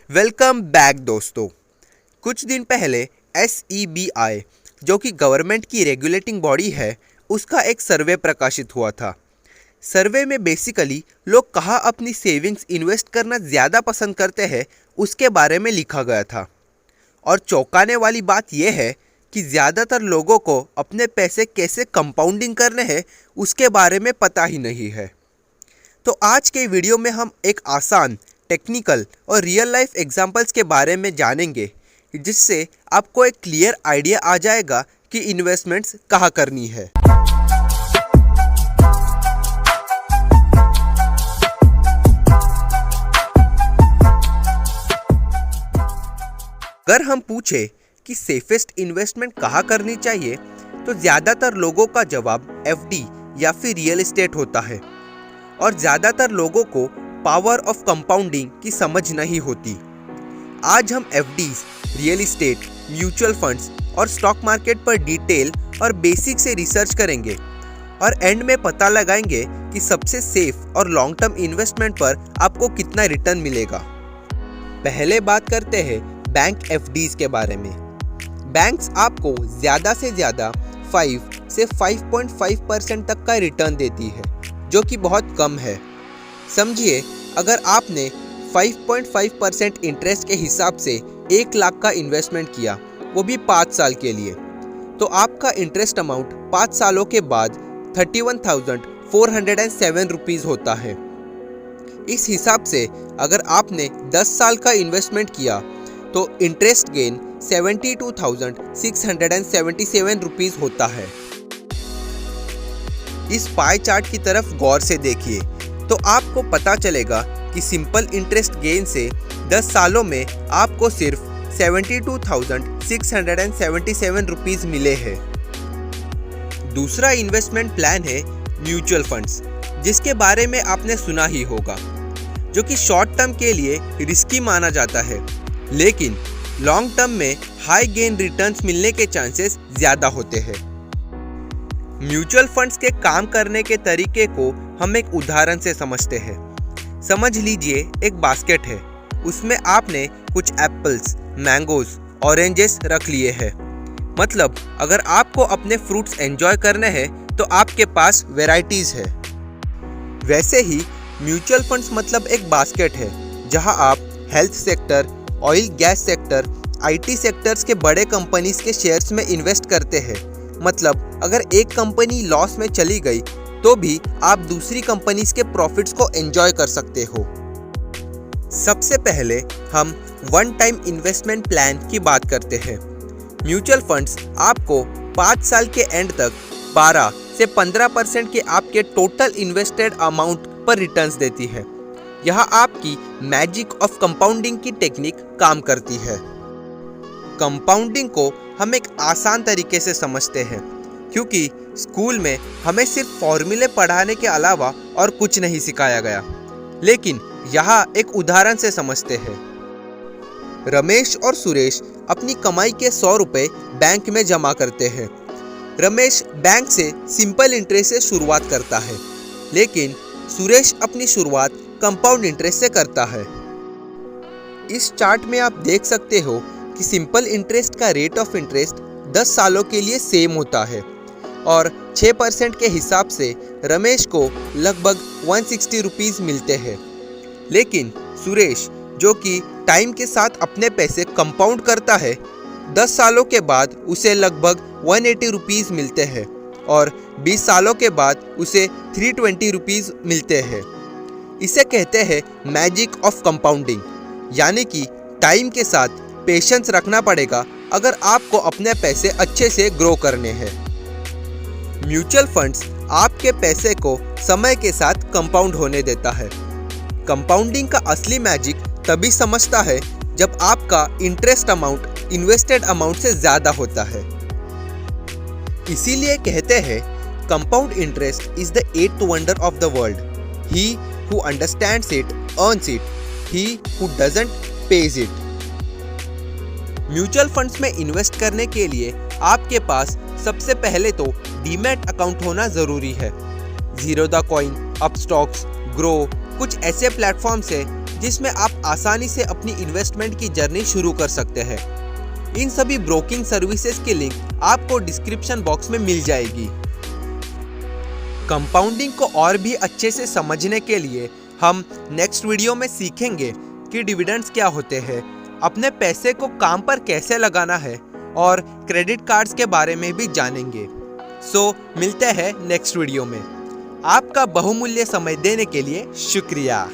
Welcome back दोस्तों। कुछ दिन पहले SEBI जो कि गवर्नमेंट की रेगुलेटिंग बॉडी है, उसका एक सर्वे प्रकाशित हुआ था। सर्वे में बेसिकली लोग कहाँ अपनी सेविंग्स इन्वेस्ट करना ज़्यादा पसंद करते हैं उसके बारे में लिखा गया था। और चौंकाने वाली बात यह है कि ज़्यादातर लोगों को अपने पैसे कैसे कंपाउंडिंग करने हैं उसके बारे में पता ही नहीं है। तो आज के वीडियो में हम एक आसान, टेक्निकल और रियल लाइफ एग्जांपल्स के बारे में जानेंगे, जिससे आपको एक क्लियर आइडिया आ जाएगा कि इन्वेस्टमेंट्स कहाँ करनी है। अगर हम पूछे कि सेफेस्ट इन्वेस्टमेंट कहाँ करनी चाहिए, तो ज़्यादातर लोगों का जवाब FD या फिर रियल एस्टेट होता है। और ज़्यादातर लोगों को पावर ऑफ कंपाउंडिंग की समझ नहीं होती। आज हम FDs, real estate, mutual funds और स्टॉक मार्केट पर डिटेल और बेसिक से रिसर्च करेंगे और एंड में पता लगाएंगे कि सबसे सेफ और लॉन्ग टर्म इन्वेस्टमेंट पर आपको कितना रिटर्न मिलेगा। पहले बात करते हैं बैंक FDs के बारे में। बैंक्स आपको ज़्यादा से ज़्यादा 5 से 5.5% तक का रिटर्न देती है, जो कि बहुत कम है। समझिए, अगर आपने 5.5% इंटरेस्ट के हिसाब से 1 लाख का इन्वेस्टमेंट किया, वो भी 5 साल के लिए, तो आपका इंटरेस्ट अमाउंट 5 सालों के बाद 31,407 रुपीज़ होता है। इस हिसाब से अगर आपने 10 साल का इन्वेस्टमेंट किया तो इंटरेस्ट गेन 72,677 रुपीज़ होता है। इस पाई चार्ट की तरफ गौर से देखिए तो आपको पता चलेगा कि सिंपल इंटरेस्ट गेन से 10 सालों में आपको सिर्फ 72,677 रुपीज़ मिले हैं। दूसरा इन्वेस्टमेंट प्लान है म्यूचुअल फंड्स, जिसके बारे में आपने सुना ही होगा, जो कि शॉर्ट टर्म के लिए रिस्की माना जाता है, लेकिन लॉन्ग टर्म में हाई गेन रिटर्न्स मिलने के चांसेस ज़्यादा होते हैं। म्यूचुअल फंड्स के काम करने के तरीके को हम एक उदाहरण से समझते हैं। समझ लीजिए, एक बास्केट है, उसमें आपने कुछ एप्पल्स, मैंगोज, ऑरेंजेस रख लिए हैं। मतलब अगर आपको अपने फ्रूट्स एंजॉय करने हैं तो आपके पास वैरायटीज़ है। वैसे ही म्यूचुअल फंड्स मतलब एक बास्केट है, जहां आप health sector, oil gas sector, IT sectors के बड़े कंपनीज के शेयर्स में इन्वेस्ट करते हैं। मतलब अगर एक कंपनी लॉस में चली गई तो भी आप दूसरी कंपनीज के प्रॉफिट्स को एंजॉय कर सकते हो। सबसे पहले हम वन टाइम इन्वेस्टमेंट प्लान की बात करते हैं। म्यूचुअल फंड्स आपको 5 साल के एंड तक 12 से 15% के आपके टोटल इन्वेस्टेड अमाउंट पर रिटर्न्स देती है। यहाँ आपकी मैजिक ऑफ कंपाउंडिंग की टेक्निक काम करती है। कंपाउंडिंग को हम एक आसान तरीके से समझते हैं, क्योंकि स्कूल में हमें सिर्फ फॉर्मूले पढ़ाने के अलावा और कुछ नहीं सिखाया गया। लेकिन यहाँ एक उदाहरण से समझते हैं। रमेश और सुरेश अपनी कमाई के 100 रुपये बैंक में जमा करते हैं। रमेश बैंक से सिंपल इंटरेस्ट से शुरुआत करता है, लेकिन सुरेश अपनी शुरुआत कंपाउंड इंटरेस्ट से करता है। इस चार्ट में आप देख सकते हो कि सिंपल इंटरेस्ट का रेट ऑफ इंटरेस्ट 10 सालों के लिए सेम होता है और 6% के हिसाब से रमेश को लगभग 160 रुपीज़ मिलते हैं। लेकिन सुरेश, जो कि टाइम के साथ अपने पैसे कंपाउंड करता है, 10 सालों के बाद उसे लगभग 180 रुपीज़ मिलते हैं और 20 सालों के बाद उसे 320 रुपीज़ मिलते हैं। इसे कहते हैं मैजिक ऑफ कंपाउंडिंग, यानी कि टाइम के साथ पेशेंस रखना पड़ेगा अगर आपको अपने पैसे अच्छे से ग्रो करने हैं। म्यूचुअल फंड्स आपके पैसे को समय के साथ कंपाउंड होने देता है। कंपाउंडिंग का असली मैजिक तभी समझता है जब आपका इंटरेस्ट अमाउंट इन्वेस्टेड अमाउंट से ज़्यादा होता है। इसीलिए कहते हैं compound interest is the 8th wonder of the world. He who understands it earns it, he who doesn't page it. Mutual funds में इन्वेस्ट करने के लिए आपके पास सबसे पहले तो डीमैट अकाउंट होना ज़रूरी है। Zero the coin, Upstox, grow कुछ ऐसे प्लेटफॉर्म्स हैं जिसमें आप आसानी से अपनी इन्वेस्टमेंट की जर्नी शुरू कर सकते हैं। इन सभी ब्रोकिंग सर्विसेज की लिंक आपको डिस्क्रिप्शन बॉक्स में मिल जाएगी। कंपाउंडिंग को और भी अच्छे से समझने के लिए हम नेक्स्ट वीडियो में सीखेंगे कि डिविडेंड्स क्या होते हैं, अपने पैसे को काम पर कैसे लगाना है और क्रेडिट कार्ड्स के बारे में भी जानेंगे। सो मिलते हैं नेक्स्ट वीडियो में। आपका बहुमूल्य समय देने के लिए शुक्रिया।